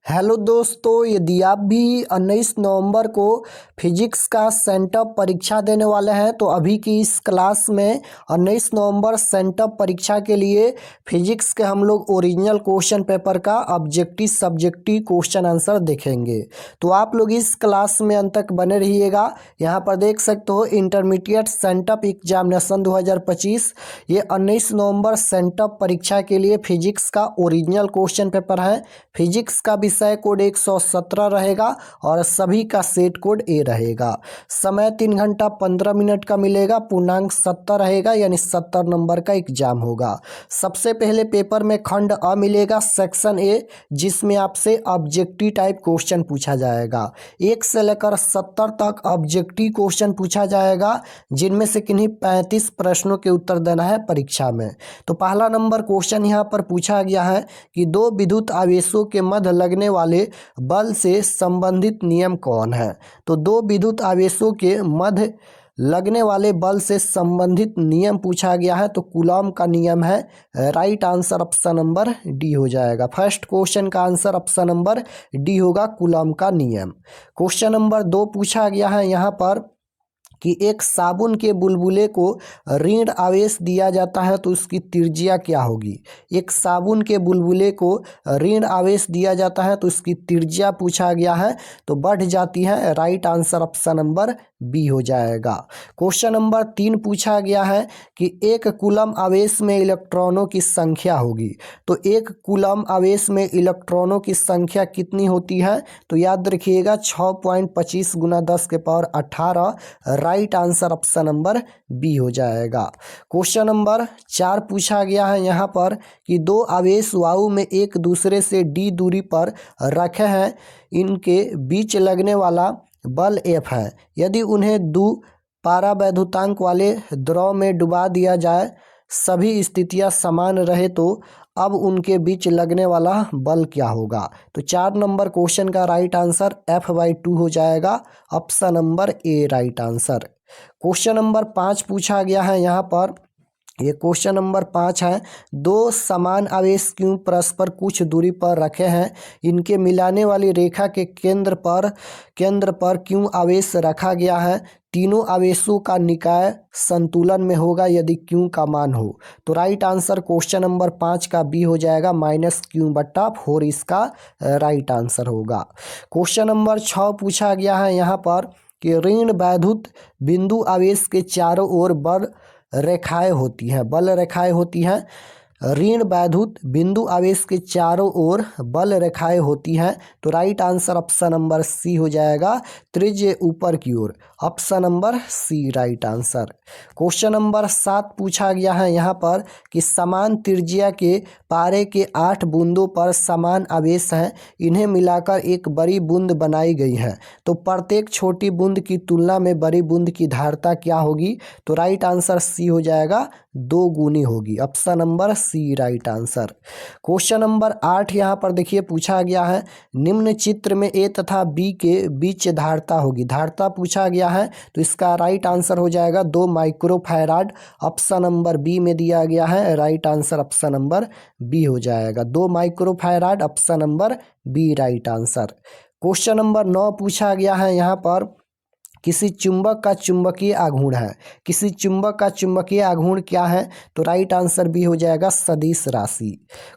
Hello दोस्तों, यदि आप भी 19 नवंबर को फिजिक्स का सेंटअप परीक्षा देने वाले हैं तो अभी की इस क्लास में 19 नवंबर सेंटअप परीक्षा के लिए फिजिक्स के हम लोग ओरिजिनल क्वेश्चन पेपर का ऑब्जेक्टिव सब्जेक्टिव क्वेश्चन आंसर देखेंगे। तो आप लोग इस क्लास में अंत तक बने रहिएगा। यहाँ पर देख सकते हो इंटरमीडिएट सेंटअप एग्जामिनेशन 2025, ये 19 नवंबर सेंटअप परीक्षा के लिए फिजिक्स का ओरिजिनल क्वेश्चन पेपर है। फिजिक्स का विषय कोड 117 रहेगा और सभी का सेट कोड ए रहेगा। समय 3 घंटा 15 मिनट का मिलेगा। पूर्णांक 70 रहेगा, यानी 70 नंबर का एग्जाम होगा। सबसे पहले पेपर में खंड अ मिलेगा, सेक्शन ए, जिसमें आपसे ऑब्जेक्टिव टाइप क्वेश्चन पूछा जाएगा। 1 से लेकर 70 तक ऑब्जेक्टिव क्वेश्चन पूछा जाएगा, जिनमें से किन्हीं 35 प्रश्नों के उत्तर देना है परीक्षा में। तो पहला नंबर क्वेश्चन यहाँ पर पूछा गया है कि दो विद्युत आवेशों के मध्य लगने वाले बल से संबंधित नियम कौन है। तो दो विद्युत आवेशों के मध्य लगने वाले बल से संबंधित नियम पूछा गया है, तो कूलॉम का नियम है। Right answer option number D हो जाएगा। फर्स्ट क्वेश्चन का आंसर ऑप्शन नंबर डी होगा, कूलॉम का नियम। क्वेश्चन नंबर 2 पूछा गया है यहाँ पर कि एक साबुन के बुलबुले को ऋण आवेश दिया जाता है तो उसकी त्रिज्या क्या होगी। एक साबुन के बुलबुले को ऋण आवेश दिया जाता है तो उसकी त्रिज्या पूछा गया है, तो बढ़ जाती है। Right answer option number B हो जाएगा। क्वेश्चन नंबर 3 पूछा गया है कि एक कूलम आवेश में इलेक्ट्रॉनों की संख्या होगी। तो एक कूलम आवेश में इलेक्ट्रॉनों की संख्या कितनी होती है, तो याद रखिएगा 6.25 × 10⁸। Right answer option number B हो जाएगा। क्वेश्चन नंबर 4 पूछा गया है यहाँ पर कि दो आवेश वायु में एक दूसरे से डी दूरी पर रखे हैं, इनके बीच लगने वाला बल F है। यदि उन्हें दो पारावैद्युतांक वाले द्रव में डुबा दिया जाए, सभी स्थितियां समान रहे, तो अब उनके बीच लगने वाला बल क्या होगा। तो 4 नंबर क्वेश्चन का राइट आंसर F/2 हो जाएगा, option number A right answer. Question number 5 पूछा गया है यहाँ पर, ये क्वेश्चन नंबर 5 है, दो समान आवेश क्यों परस्पर कुछ दूरी पर रखे हैं, इनके मिलाने वाली रेखा के केंद्र पर क्यों आवेश रखा गया है, तीनों आवेशों का निकाय संतुलन में होगा यदि क्यू का मान हो। तो राइट आंसर क्वेश्चन नंबर 5 का बी हो जाएगा, -q/4 इसका राइट आंसर होगा। क्वेश्चन नंबर 6 पूछा गया है यहाँ पर कि ऋण वैद्युत बिंदु आवेश के चारों ओर बल रेखाएं होती हैं। ऋण वैद्युत बिंदु आवेश के चारों ओर बल रेखाएं होती हैं, तो right answer option number C हो जाएगा, त्रिज्य ऊपर की ओर। Option number C right answer. Question number 7 पूछा गया है यहाँ पर कि समान त्रिज्या के पारे के 8 बूंदों पर समान आवेश हैं, इन्हें मिलाकर एक बड़ी बूंद बनाई गई है, तो प्रत्येक छोटी बूंद की तुलना में बड़ी बूंद की धारिता क्या होगी। तो राइट आंसर सी हो जाएगा, 2 गुनी होगी। Option number C right answer. Question number 8 यहाँ पर देखिए पूछा गया है, निम्न चित्र में ए तथा बी के बीच धारिता होगी। धारिता पूछा गया है, तो इसका राइट आंसर हो जाएगा 2 माइक्रोफैराड। ऑप्शन नंबर बी में दिया गया है, right answer option number B हो जाएगा, 2 microfarad. Option number B right answer. Question number 9 पूछा गया है यहाँ पर, किसी चुंबक का चुंबकीय आघूर्ण है। किसी चुंबक का चुंबकीय आघूर्ण क्या है, तो राइट आंसर बी हो जाएगा, सदिश राशि।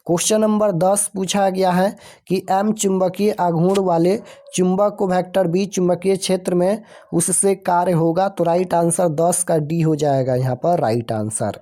क्वेश्चन नंबर 10 पूछा गया है कि एम चुंबकीय आघूर्ण वाले चुंबक को वेक्टर बी चुंबकीय क्षेत्र में उससे कार्य होगा, तो राइट आंसर 10 का डी हो जाएगा यहाँ पर राइट आंसर।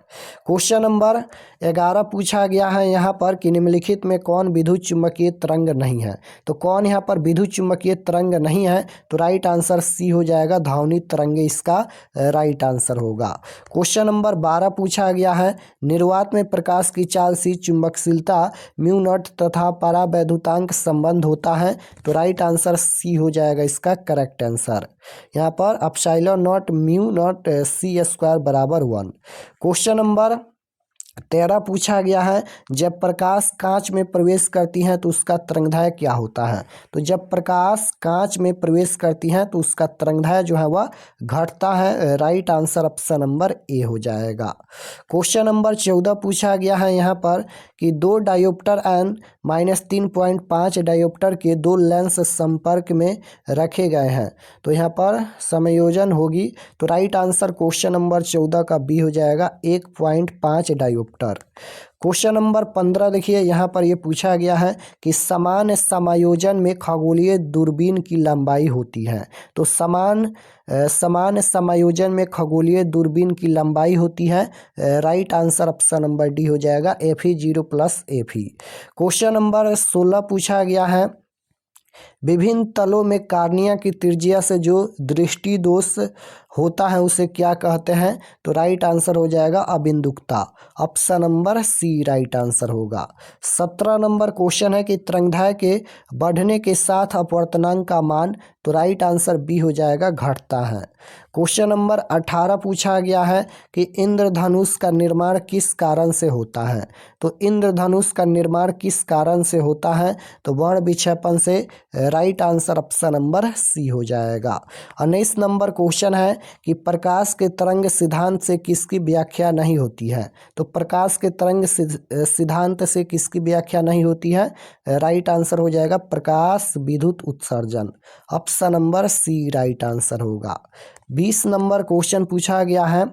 क्वेश्चन नंबर 11 पूछा गया है यहाँ पर कि निम्नलिखित में कौन विद्युत चुंबकीय तरंग नहीं है। तो कौन यहाँ पर विद्युत चुंबकीय तरंग नहीं है, तो राइट आंसर सी हो जाएगा, ध्वनित तरंगे इसका राइट आंसर होगा। क्वेश्चन नंबर 12 पूछा गया है, निर्वात में प्रकाश की चाल सी चुंबकशीलता μ0 तथा परावैद्युतांक संबंध होता है, तो राइट आंसर सी हो जाएगा इसका करेक्ट आंसर। यहाँ पर ε0 μ0 c² = 1। क्वेश्चन नंबर 13 पूछा गया है, जब प्रकाश कांच में प्रवेश करती है तो उसका तरंगदैर्घ्य क्या होता है। तो जब प्रकाश कांच में प्रवेश करती है तो उसका तरंगदैर्घ्य जो है वह घटता है। Right answer option number A हो जाएगा। क्वेश्चन नंबर 14 पूछा गया है यहाँ पर कि दो डायोप्टर एन -3.5 डायोप्टर के दो लेंस संपर्क में रखे गए हैं, तो यहाँ पर समायोजन होगी। तो राइट आंसर क्वेश्चन नंबर 14 का बी हो जाएगा 1.5 डायोप्टर। क्वेश्चन नंबर 15 देखिए, यहाँ पर ये पूछा गया है कि समान समायोजन में खगोलीय दूरबीन की लंबाई होती है। तो समान समायोजन में खगोलीय दूरबीन की लंबाई होती है। Right answer option number D हो जाएगा FE0 + FE। क्वेश्चन नंबर 16 पूछा गया है, विभिन्न तलों में कार्निया की त्रिज्या से जो दृष्टि दोष होता है उसे क्या कहते हैं? तो राइट आंसर हो जाएगा अबिंदुकता। Option number C right answer होगा। 17 नंबर क्वेश्चन है कि तरंगदैर्घ्य के बढ़ने के साथ अपवर्तनांक का मान, तो राइट आंसर बी हो जाएगा घटता है। क्वेश्चन नंबर 18 पूछा गया है कि इंद्रधनुष का निर्माण किस कारण से होता है? तो इंद्रधनुष का निर्माण किस कारण से होता है? तो वर्ण विक्षेपण से। Right answer option number C हो जाएगा। 19 नंबर क्वेश्चन है कि प्रकाश के तरंग सिद्धांत से किसकी व्याख्या नहीं होती है? तो प्रकाश के तरंग सिद्धांत से किसकी व्याख्या नहीं होती है? राइट आंसर हो जाएगा प्रकाश विद्युत उत्सर्जन। Option number C right answer होगा। 20 नंबर क्वेश्चन पूछा गया है,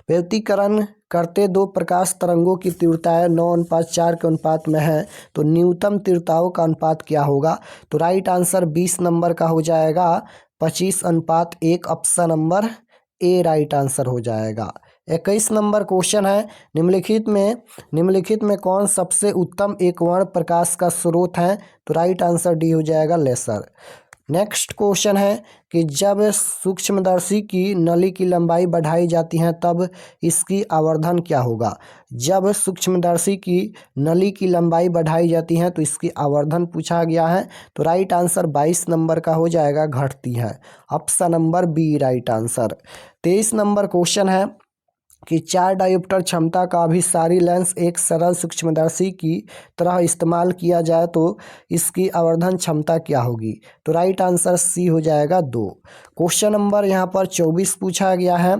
व्यतिकरण करते दो प्रकाश तरंगों की तीव्रताएं 9:4 के अनुपात में है, तो न्यूनतम तीव्रताओं का अनुपात क्या होगा? तो राइट आंसर 20 नंबर का हो जाएगा 25:1। Option number A right answer हो जाएगा। 21 नंबर क्वेश्चन है, निम्नलिखित में कौन सबसे उत्तम एकवर्ण प्रकाश का स्रोत है? तो राइट आंसर डी हो जाएगा लेसर। नेक्स्ट क्वेश्चन है कि जब सूक्ष्मदर्शी की नली की लंबाई बढ़ाई जाती है तब इसकी आवर्धन क्या होगा? जब सूक्ष्मदर्शी की नली की लंबाई बढ़ाई जाती है तो इसकी आवर्धन पूछा गया है। तो राइट आंसर 22 नंबर का हो जाएगा घटती है। Option number B right answer. 23 number question है कि 4 डायोप्टर क्षमता का अभिसारी लेंस एक सरल सूक्ष्मदर्शी की तरह इस्तेमाल किया जाए तो इसकी आवर्धन क्षमता क्या होगी? तो राइट आंसर सी हो जाएगा 2। क्वेश्चन नंबर यहाँ पर 24 पूछा गया है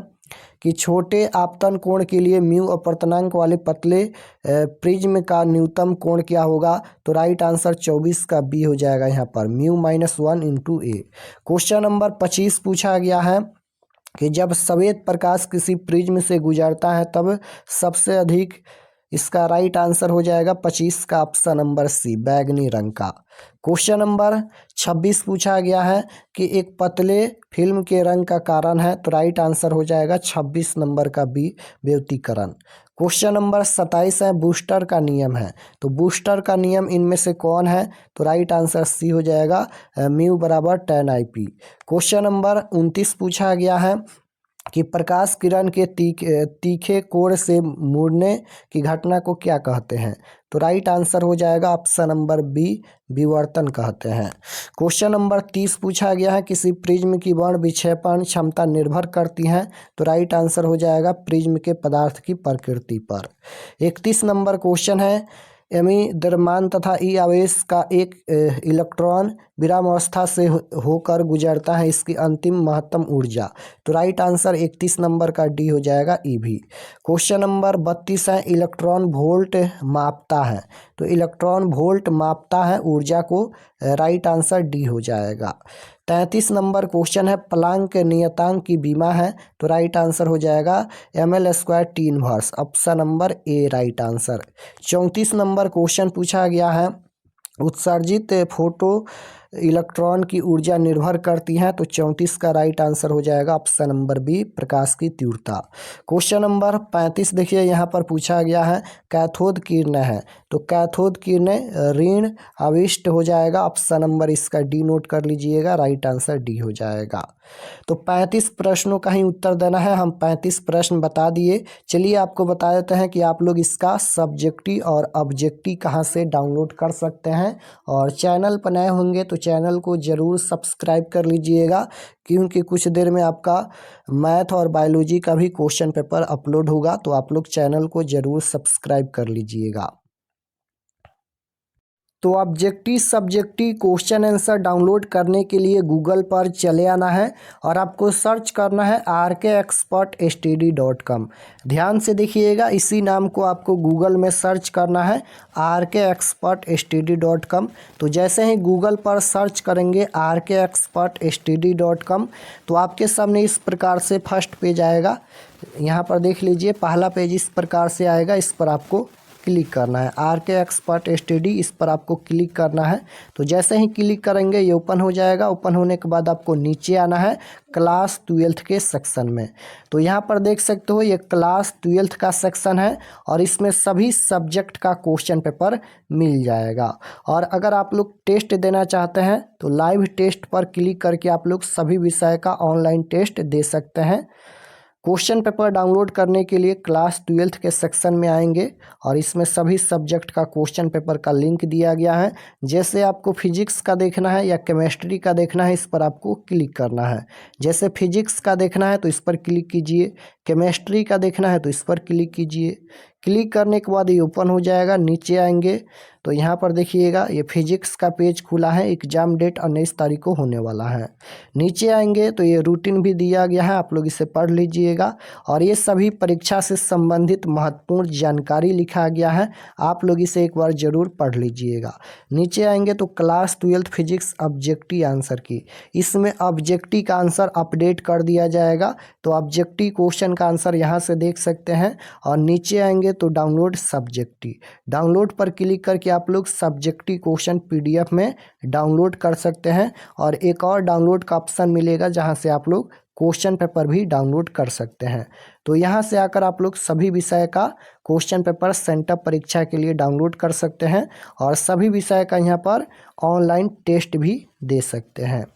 कि छोटे आपतन कोण के लिए म्यू अपवर्तनांक वाले पतले प्रिज्म का न्यूनतम कोण क्या होगा? तो राइट आंसर 24 का बी हो जाएगा यहाँ पर μ-1 × A। क्वेश्चन नंबर 25 पूछा गया है कि जब श्वेत प्रकाश किसी प्रिज्म से गुजरता है तब सबसे अधिक, इसका राइट आंसर हो जाएगा 25 का ऑप्शन नंबर सी बैगनी रंग का। क्वेश्चन नंबर 26 पूछा गया है कि एक पतले फिल्म के रंग का कारण है, तो राइट आंसर हो जाएगा 26 नंबर का बी व्यतिकरण। क्वेश्चन नंबर 27 है बूस्टर का नियम है, तो बूस्टर का नियम इनमें से कौन है? तो राइट आंसर सी हो जाएगा μ = 10 IP। क्वेश्चन नंबर 29 पूछा गया है कि प्रकाश किरण के तीखे कोण से मुड़ने की घटना को क्या कहते हैं? तो राइट आंसर हो जाएगा ऑप्शन नंबर बी विवर्तन कहते हैं। क्वेश्चन नंबर 30 पूछा गया है किसी प्रिज्म की वर्ण विक्षेपण क्षमता निर्भर करती है, तो राइट आंसर हो जाएगा प्रिज्म के पदार्थ की प्रकृति पर। 31 नंबर क्वेश्चन है, एमी द्रव्यमान तथा ई आवेश का एक इलेक्ट्रॉन विरामावस्था से होकर गुजरता है, इसकी अंतिम महत्तम ऊर्जा। तो राइट आंसर 31 नंबर का डी हो जाएगा EV। क्वेश्चन नंबर 32 है इलेक्ट्रॉन वोल्ट मापता है, तो इलेक्ट्रॉन वोल्ट मापता है ऊर्जा को। राइट आंसर डी हो जाएगा। 33 नंबर क्वेश्चन है प्लांक नियतांक की विमा है, तो राइट आंसर हो जाएगा mL²T−1। Option number A right answer. 34 number question पूछा गया है उत्सर्जित फोटो इलेक्ट्रॉन की ऊर्जा निर्भर करती है, तो 34 का राइट आंसर हो जाएगा ऑप्शन नंबर बी प्रकाश की तीव्रता। क्वेश्चन नंबर 35 देखिए यहाँ पर पूछा गया है कैथोड किरणें है, तो कैथोड किरणें ऋण आविष्ट हो जाएगा। ऑप्शन नंबर इसका डी नोट कर लीजिएगा, राइट आंसर डी हो जाएगा। तो 35 प्रश्नों का ही उत्तर देना है, हम 35 प्रश्न बता दिए। चलिए आपको बता देते हैं कि आप लोग इसका सब्जेक्टिव और ऑब्जेक्टिव कहाँ से डाउनलोड कर सकते हैं। और चैनल पर नए होंगे तो चैनल को ज़रूर सब्सक्राइब कर लीजिएगा, क्योंकि कुछ देर में आपका मैथ और बायोलॉजी का भी क्वेश्चन पेपर अपलोड होगा, तो आप लोग चैनल को ज़रूर सब्सक्राइब कर लीजिएगा। तो objective subjective question answer download करने के लिए गूगल पर चले आना है और आपको सर्च करना है rkexpertstd.com। ध्यान से देखिएगा, इसी नाम को आपको गूगल में सर्च करना है rkexpertstd.com। तो जैसे ही गूगल पर सर्च करेंगे rkexpertstd.com तो आपके सामने इस प्रकार से फर्स्ट पेज आएगा। यहाँ पर देख लीजिए, पहला पेज इस प्रकार से आएगा, इस पर आपको क्लिक करना है rkexpertstd, इस पर आपको क्लिक करना है। तो जैसे ही क्लिक करेंगे ये ओपन हो जाएगा। ओपन होने के बाद आपको नीचे आना है क्लास 12th के सेक्शन में। तो यहाँ पर देख सकते हो ये क्लास 12th का सेक्शन है और इसमें सभी सब्जेक्ट का क्वेश्चन पेपर मिल जाएगा। और अगर आप लोग टेस्ट देना चाहते हैं तो लाइव टेस्ट पर क्लिक करके आप लोग सभी विषय का ऑनलाइन टेस्ट दे सकते हैं। क्वेश्चन पेपर डाउनलोड करने के लिए क्लास 12th के सेक्शन में आएंगे और इसमें सभी सब्जेक्ट का क्वेश्चन पेपर का लिंक दिया गया है। जैसे आपको फिजिक्स का देखना है या केमिस्ट्री का देखना है, इस पर आपको क्लिक करना है। जैसे फिजिक्स का देखना है तो इस पर क्लिक कीजिए, केमिस्ट्री का देखना है तो इस पर क्लिक कीजिए। क्लिक करने के बाद ये ओपन हो जाएगा। नीचे आएंगे तो यहाँ पर देखिएगा ये फिजिक्स का पेज खुला है, एग्जाम डेट 19 तारीख को होने वाला है। नीचे आएंगे तो ये रूटीन भी दिया गया है, आप लोग इसे पढ़ लीजिएगा। और ये सभी परीक्षा से संबंधित महत्वपूर्ण जानकारी लिखा गया है, आप लोग इसे एक बार जरूर पढ़ लीजिएगा। नीचे आएंगे तो class 12th physics objective answer की, इसमें ऑब्जेक्टिव का आंसर अपडेट कर दिया जाएगा। तो ऑब्जेक्टिव क्वेश्चन का आंसर यहाँ से देख सकते हैं। और नीचे आएंगे तो डाउनलोड सब्जेक्टिव, डाउनलोड पर क्लिक करके आप लोग सब्जेक्टिव क्वेश्चन PDF में डाउनलोड कर सकते हैं। और एक और डाउनलोड का ऑप्शन मिलेगा जहां से आप लोग क्वेश्चन पेपर भी डाउनलोड कर सकते हैं। तो यहां से आकर आप लोग सभी विषय का क्वेश्चन पेपर सेंटअप परीक्षा के लिए डाउनलोड कर सकते हैं और सभी विषय का यहां पर ऑनलाइन टेस्ट भी दे सकते हैं।